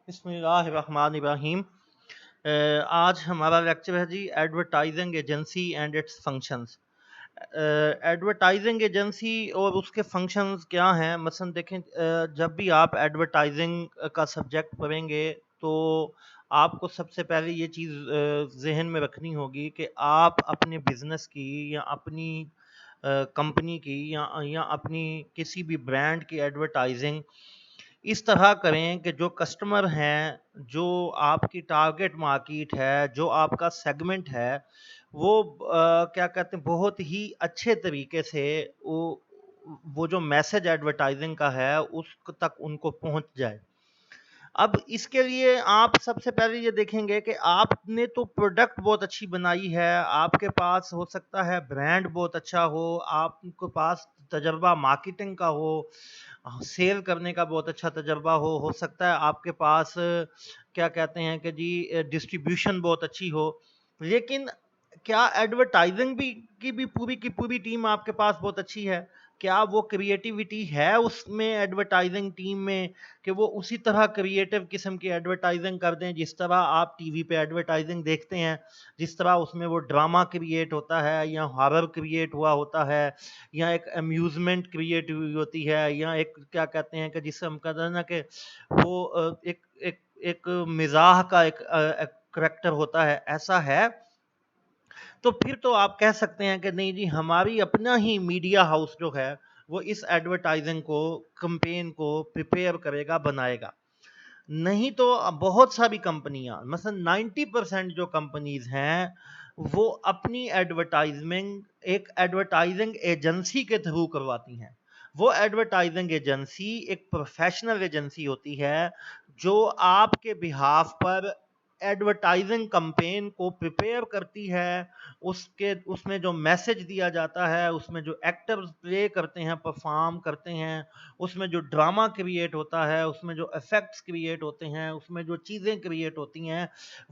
بسم اللہ الرحمن الرحیم۔ آج ہمارا لیکچر ہے جی advertising agency and its functions. Advertising agency اور اس کے فنکشنز کیا ہیں؟ مثلا دیکھیں، جب بھی آپ ایڈورٹائزنگ کا سبجیکٹ پڑھیں گے تو آپ کو سب سے پہلے یہ چیز ذہن میں رکھنی ہوگی کہ آپ اپنے بزنس کی یا اپنی کمپنی کی یا اپنی کسی بھی برانڈ کی ایڈورٹائزنگ اس طرح کریں کہ جو کسٹمر ہیں، جو آپ کی ٹارگٹ مارکیٹ ہے، جو آپ کا سیگمنٹ ہے، وہ کیا کہتے ہیں، بہت ہی اچھے طریقے سے وہ جو میسج ایڈورٹائزنگ کا ہے اس تک ان کو پہنچ جائے۔ اب اس کے لیے آپ سب سے پہلے یہ دیکھیں گے کہ آپ نے تو پروڈکٹ بہت اچھی بنائی ہے، آپ کے پاس ہو سکتا ہے برانڈ بہت اچھا ہو، آپ کے پاس تجربہ مارکیٹنگ کا ہو، سیل کرنے کا بہت اچھا تجربہ ہو سکتا ہے آپ کے پاس کیا کہتے ہیں کہ جی ڈسٹریبیوشن بہت اچھی ہو، لیکن کیا ایڈورٹائزنگ کی پوری ٹیم آپ کے پاس بہت اچھی ہے؟ کیا وہ کریٹیوٹی ہے اس میں ایڈورٹائزنگ ٹیم میں کہ وہ اسی طرح کریٹو قسم کی ایڈورٹائزنگ کر دیں جس طرح آپ ٹی وی پہ ایڈورٹائزنگ دیکھتے ہیں، جس طرح اس میں وہ ڈرامہ کریٹ ہوتا ہے یا ہارر کریٹ ہوا ہوتا ہے یا ایک امیوزمنٹ کریٹ ہوئی ہوتی ہے یا ایک کیا کہتے ہیں کہ جس سے ہم کہتے ہیں نا کہ وہ ایک مزاح کا ایک کریکٹر ہوتا ہے، ایسا ہے تو پھر تو آپ کہہ سکتے ہیں کہ نہیں جی ہماری اپنا ہی میڈیا ہاؤس جو ہے وہ اس ایڈورٹائزنگ کو کمپین کو پریپیئر کرے گا، بنائے گا۔ نہیں تو بہت ساری کمپنیاں مثلا 90% جو کمپنیز ہیں وہ اپنی ایڈورٹائزمنگ ایک ایڈورٹائزنگ ایجنسی کے تھرو کرواتی ہیں۔ وہ ایڈورٹائزنگ ایجنسی ایک پروفیشنل ایجنسی ہوتی ہے جو آپ کے بہاف پر ایڈورٹائزنگ کمپین کو پریپیئر کرتی ہے، اس میں جو میسج دیا جاتا ہے، اس میں جو ایکٹرز پلے کرتے ہیں، پرفارم کرتے ہیں، اس میں جو ڈرامہ کریٹ ہوتا ہے، اس میں جو ایفیکٹس کریٹ ہوتے ہیں، اس میں جو چیزیں کریٹ ہوتی ہیں،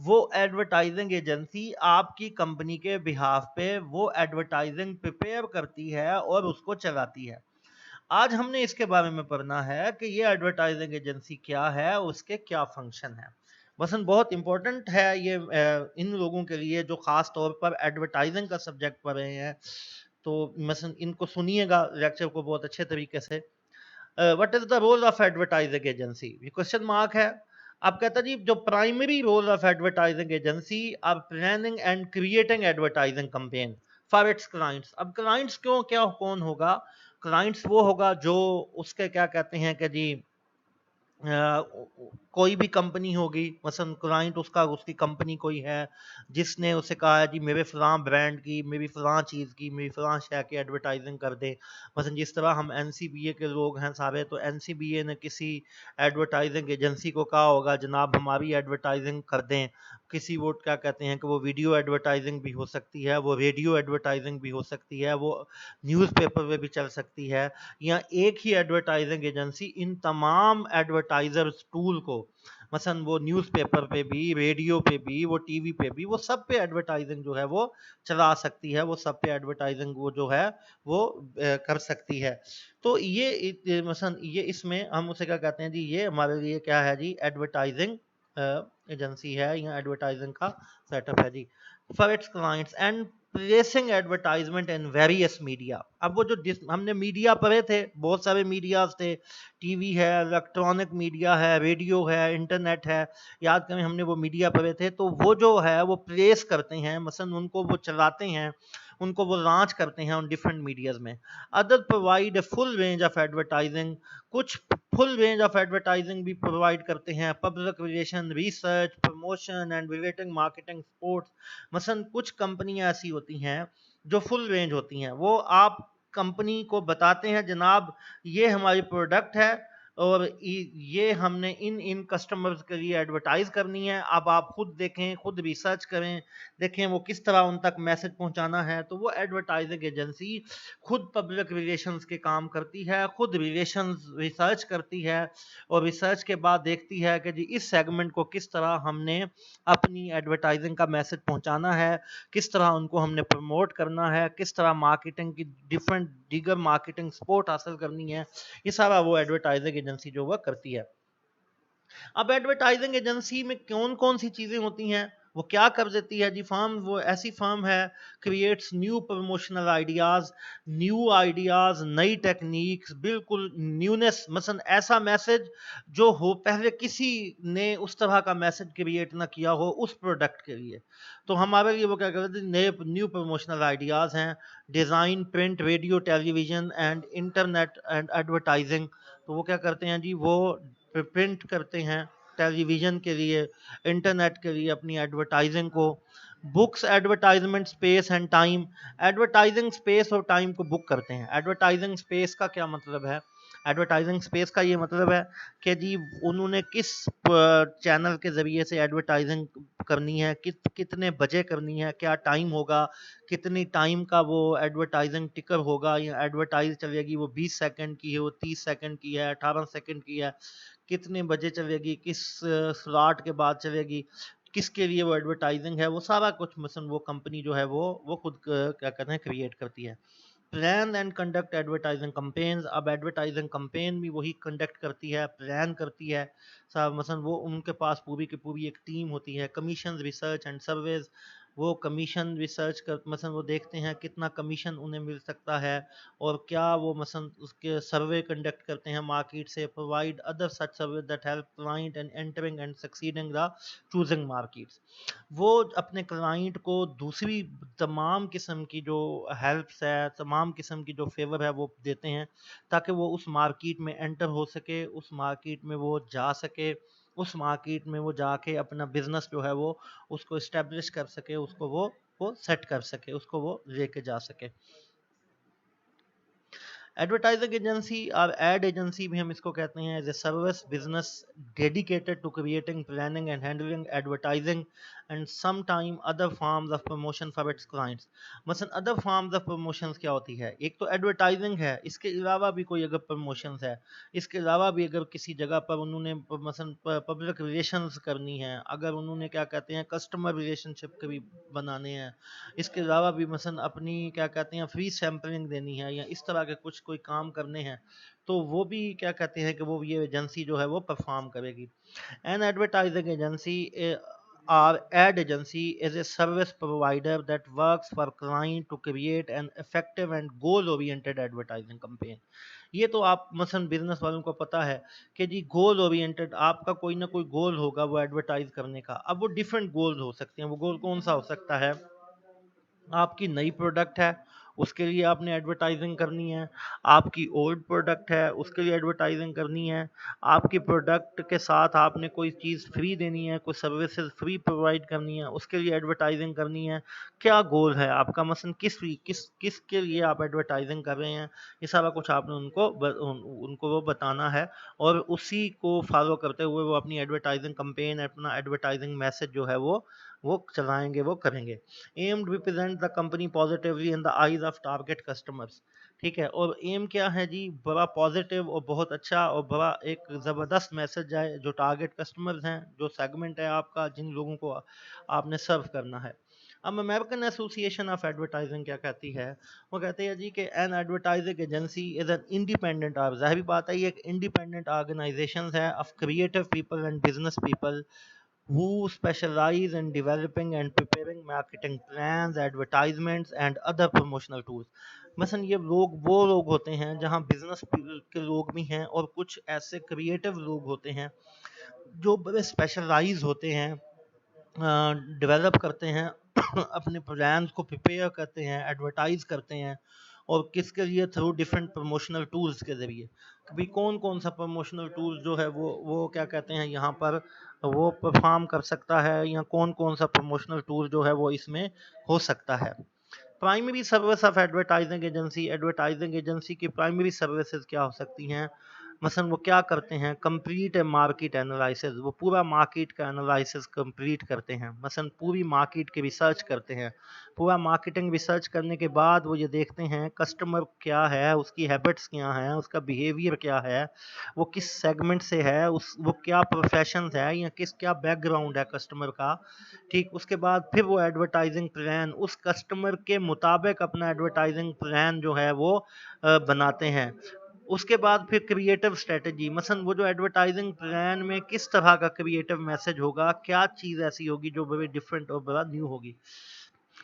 وہ ایڈورٹائزنگ ایجنسی آپ کی کمپنی کے بہاف پہ وہ ایڈورٹائزنگ پریپیئر کرتی ہے اور اس کو چلاتی ہے۔ آج ہم نے اس کے بارے میں پڑھنا ہے کہ یہ ایڈورٹائزنگ ایجنسی کیا ہے، اس کے کیا فنکشن ہے۔ مثلا بہت امپورٹنٹ ہے یہ ان لوگوں کے لیے جو خاص طور پر ایڈورٹائزنگ کا سبجیکٹ پڑھ رہے ہیں، تو مثلا ان کو سنیے گا لیکچر کو بہت اچھے طریقے سے۔ What is the role of advertising agency? یہ کوشچن مارک ہے۔ آپ کہتا جی جو primary role of advertising agency are planning and creating advertising campaign for its clients. اب کلائنٹس کون ہوگا؟ کلائنٹس وہ ہوگا جو اس کے کیا کہتے ہیں کہ جی کوئی بھی کمپنی ہوگی، مثلا کلائنٹ اس کی کمپنی کوئی ہے جس نے اسے کہا ہے جی میرے فلاں برانڈ کی، میری فلاں چیز کی، میری فلاں شے کی ایڈورٹائزنگ کر دے۔ مثلا جس طرح ہم این سی بی اے کے لوگ ہیں سارے، تو این سی بی اے نے کسی ایڈورٹائزنگ ایجنسی کو کہا ہوگا جناب ہماری ایڈورٹائزنگ کر دیں۔ کسی وہ کیا کہتے ہیں کہ وہ ویڈیو ایڈورٹائزنگ بھی ہو سکتی ہے، وہ ریڈیو ایڈورٹائزنگ بھی ہو سکتی ہے، وہ نیوز پیپر پہ بھی چل سکتی ہے، یا ایک ہی ایڈورٹائزنگ ایجنسی ان تمام ایڈورٹائزرز ٹول کو، مثلا وہ نیوز پیپر پہ بھی، ریڈیو پہ بھی، وہ ٹی وی پہ بھی، وہ سب پہ ایڈورٹائزنگ جو ہے وہ چلا سکتی ہے، وہ سب پہ ایڈورٹائزنگ وہ جو ہے وہ کر سکتی ہے۔ تو یہ مثلا یہ اس میں ہم اسے کیا کہتے ہیں جی یہ ہمارے لیے کیا ہے جی ایڈورٹائزنگ ایجنسی ہے یا ایڈورٹائزنگ کا سیٹ اپ ہے جی for its clients and placing advertisement in various media. اب وہ جو ہم نے میڈیا پڑھے تھے، بہت سارے میڈیاز تھے، ٹی وی ہے، الیکٹرانک میڈیا ہے، ریڈیو ہے، انٹرنیٹ ہے، یاد کریں ہم نے وہ میڈیا پڑھے تھے، تو وہ جو ہے وہ پلیس کرتے ہیں، مثلا ان کو وہ چلاتے ہیں، ان کو وہ لانچ کرتے ہیں ان ڈفرینٹ میڈیاز میں۔ Other provide a full range of advertising, کچھ فل رینج آف ایڈورٹائزنگ بھی پرووائڈ کرتے ہیں، public relation, research, promotion and relating marketing supports. مثلا کچھ کمپنیاں ایسی ہوتی ہیں جو فل رینج ہوتی ہیں، وہ آپ کمپنی کو بتاتے ہیں جناب یہ ہماری پروڈکٹ ہے اور یہ ہم نے ان کسٹمرز کے لیے ایڈورٹائز کرنی ہے، اب آپ خود دیکھیں، خود ریسرچ کریں، دیکھیں وہ کس طرح ان تک میسج پہنچانا ہے۔ تو وہ ایڈورٹائزنگ ایجنسی خود پبلک ریلیشنز کے کام کرتی ہے، خود ریلیشنز ریسرچ کرتی ہے اور ریسرچ کے بعد دیکھتی ہے کہ جی اس سیگمنٹ کو کس طرح ہم نے اپنی ایڈورٹائزنگ کا میسج پہنچانا ہے، کس طرح ان کو ہم نے پروموٹ کرنا ہے، کس طرح مارکیٹنگ کی ڈیفرنٹ دیگر مارکیٹنگ سپورٹ حاصل کرنی ہے، یہ سارا وہ ایڈورٹائزنگ ایجنسی جو وہ کرتی ہے۔ अब एडवर्टाइजिंग एजेंसी में कौन कौन सी चीजें होती हैं, वो क्या कर देती है जी फर्म, वो ऐसी फर्म है क्रिएट्स न्यू प्रमोशनल आइडियाज, नई टेक्निक्स, बिल्कुल न्यूनेस, मसलन ऐसा मैसेज जो हो पहले किसी ने उस तरह का मैसेज क्रिएट ना किया हो उस प्रोडक्ट के लिए। तो हमारे लिए वो क्या करते हैं, नए न्यू प्रमोशनल आइडियाज हैं, design, print, radio, television and internet and advertising. तो वो क्या करते हैं जी, वो प्रिंट करते हैं टेलीविजन के लिए, इंटरनेट के लिए अपनी एडवर्टाइजिंग को। Books advertisement space and time, advertising space और टाइम को बुक करते हैं। एडवर्टाइजिंग स्पेस का क्या मतलब है, एडवर्टाइजिंग स्पेस का ये मतलब है कि जी उन्होंने किस चैनल के ज़रिए से एडवर्टाइजिंग करनी है, कितने बजे करनी है, क्या टाइम होगा, कितनी टाइम का वो एडवर्टाइजिंग टिकर होगा, या एडवर्टाइज चलेगी वो 20 सेकंड की है, वो 30 सेकंड की है, 18 सेकंड की है, कितने बजे चलेगी, किस स्लॉट के बाद चलेगी, किसके लिए वो एडवर्टाइजिंग है, वो सारा कुछ मसलन वो कंपनी जो है वो खुद क्या कहते हैं क्रिएट करती है। Plan and conduct advertising companies, अब एडवर्टाइजिंग कंपेन भी वही कंडक्ट करती है, प्लान करती है साहब, मसलन वो उनके पास पूरी की पूरी एक टीम होती है। कमीशन, रिसर्च एंड सर्वेज, वो कमीशन रिसर्च कर मसलन वो देखते हैं कितना कमीशन उन्हें मिल सकता है, और क्या वो मसलन उसके सर्वे कंडक्ट करते हैं मार्केट से। Provide other such service that help client and entering and succeeding the choosing markets, वो अपने क्लाइंट को दूसरी तमाम किस्म की जो हेल्प्स है, तमाम किस्म की जो फेवर है वो देते हैं, ताकि वो उस मार्केट में एंटर हो सके, उस मार्केट में वो जा सके, उस मार्केट में वो जाके अपना बिजनेस जो है वो उसको इस्टेब्लिश कर सके, उसको वो सेट कर सके, उसको वो लेके जा सके। एडवर्टाइजिंग एजेंसी और एड एजेंसी भी हम इसको कहते हैं, as a service business dedicated to creating, planning and handling advertising and some time other forms of promotion for its clients. मसलन अदर फॉर्म्स ऑफ प्रमोशंस क्या होती है, एक तो एडवर्टाइजिंग है, इसके अलावा भी कोई अगर प्रमोशंस है, इसके अलावा भी अगर किसी जगह पर उन्होंने मसलन पब्लिक रिलेशंस करनी है, अगर उन्होंने क्या कहते हैं कस्टमर रिलेशनशिप कभी बनाने हैं, इसके अलावा भी मसलन अपनी क्या कहते हैं फ्री सैम्पलिंग देनी है, या इस तरह के कुछ कोई काम करने हैं, तो वो भी क्या कहते हैं कि वो ये एजेंसी जो है वो परफॉर्म करेगी। N advertising agency or ad agency is a service provider that works for client to create an effective and goal oriented advertising campaign। ये तो आप मसलन बिजनेस वालों को पता है कि जी गोल ओरिएंटेड, आपका कोई ना कोई गोल होगा वो एडवर्टाइज करने का। अब वो डिफरेंट गोल हो सकते हैं, वो गोल कौन सा हो सकता है, आपकी नई प्रोडक्ट है उसके लिए आपने एडवर्टाइजिंग करनी है, आपकी ओल्ड प्रोडक्ट है उसके लिए एडवर्टाइजिंग करनी है, आपकी प्रोडक्ट के साथ आपने कोई चीज़ फ्री देनी है, कोई सर्विसेज फ्री प्रोवाइड करनी है, उसके लिए एडवर्टाइजिंग करनी है। क्या गोल है आपका, मसलन किसके लिए आप एडवर्टाइजिंग कर रहे हैं, ये सारा कुछ आपने उनको वो बताना है, और उसी को फॉलो करते हुए वो अपनी एडवर्टाइजिंग कंपेन, अपना एडवर्टाइजिंग मैसेज जो है वो चलाएंगे, वो करेंगे। Aim represent the company positively in the eyes of target customers. ठीक है, और एम क्या है जी, बड़ा पॉजिटिव और बहुत अच्छा और बड़ा एक ज़बरदस्त मैसेज है जो टारगेट कस्टमर्स हैं, जो सेगमेंट है आपका, जिन लोगों को आपने सर्व करना है। अब अमेरिकन एसोसिएशन ऑफ एडवर्टाइजिंग क्या कहती है, वो कहते हैं जी कि N advertising agency is an independent, आप जाहिर बात है ये एक इंडिपेंडेंट ऑर्गेनाइजेशन है of creative people and business people who specialize in developing and preparing marketing plans, advertisements and other promotional tools। मसलन ये लोग वो लोग होते हैं जहाँ बिजनेस के लोग भी हैं और कुछ ऐसे क्रिएटिव लोग होते हैं जो बड़े स्पेशलाइज होते हैं, डेवलप करते हैं अपने प्लान्स को प्रिपेयर करते हैं, एडवर्टाइज करते हैं, और किसके लिए, थ्रू डिफरेंट प्रमोशनल टूल्स के ज़रिए। कभी कौन कौन सा प्रमोशनल टूल्स जो है वो क्या कहते हैं यहाँ पर वो परफॉर्म कर सकता है, या कौन कौन सा प्रमोशनल टूल जो है वो इसमें हो सकता है। Primary service of advertising agency की प्राइमरी सर्विसेज क्या हो सकती हैं, मसलन वो क्या करते हैं, कंप्लीट मार्केट एनालिसिस, वो पूरा मार्केट का एनालिसिस कंप्लीट करते हैं, मसलन पूरी मार्केट की रिसर्च करते हैं। पूरा मार्केटिंग रिसर्च करने के बाद वो ये देखते हैं कस्टमर क्या है, उसकी हैबिट्स क्या हैं, उसका बिहेवियर क्या है, वो किस सेगमेंट से है, वो क्या प्रोफेशन है, या क्या बैकग्राउंड है कस्टमर का। ठीक, उसके बाद फिर वो एडवर्टाइजिंग प्लान उस कस्टमर के मुताबिक अपना एडवर्टाइजिंग प्लान जो है वो बनाते हैं। उसके बाद फिर क्रिएटिव स्ट्रेटजी, मसलन वो जो एडवर्टाइजिंग प्लान में किस तरह का क्रिएटिव मैसेज होगा, क्या चीज़ ऐसी होगी जो बड़ी डिफरेंट और बड़ा न्यू होगी।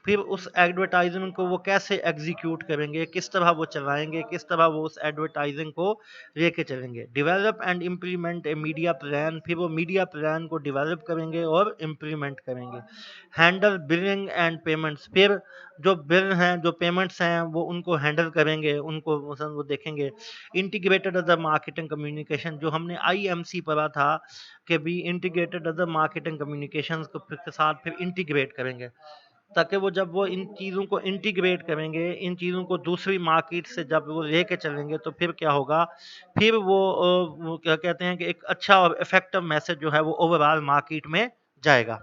फिर उस एडवर्टाइजमेंट को वो कैसे एग्जीक्यूट करेंगे, किस तरह वो चलाएंगे, किस तरह वो उस एडवर्टाइजिंग को लेके चलेंगे। Develop and implement A media plan, फिर वो मीडिया प्लान को डेवलप करेंगे और इम्प्लीमेंट करेंगे। हैंडल बिलिंग एंड पेमेंट्स, फिर जो बिल हैं, जो पेमेंट्स हैं, वो उनको हैंडल करेंगे, उनको मतलब वो देखेंगे। इंटीग्रेटेड अदर मार्केटिंग कम्युनिकेशन, जो हमने आईएमसी पढ़ा था कि भी इंटीग्रेटेड अदर मार्केटिंग कम्युनिकेशन के साथ फिर इंटीग्रेट करेंगे, ताकि वो जब वो इन चीज़ों को इंटीग्रेट करेंगे, इन चीज़ों को दूसरी मार्केट से जब वो लेके चलेंगे, तो फिर क्या होगा, फिर वो क्या कहते हैं कि एक अच्छा और इफेक्टिव मैसेज जो है वो ओवरऑल मार्केट में जाएगा।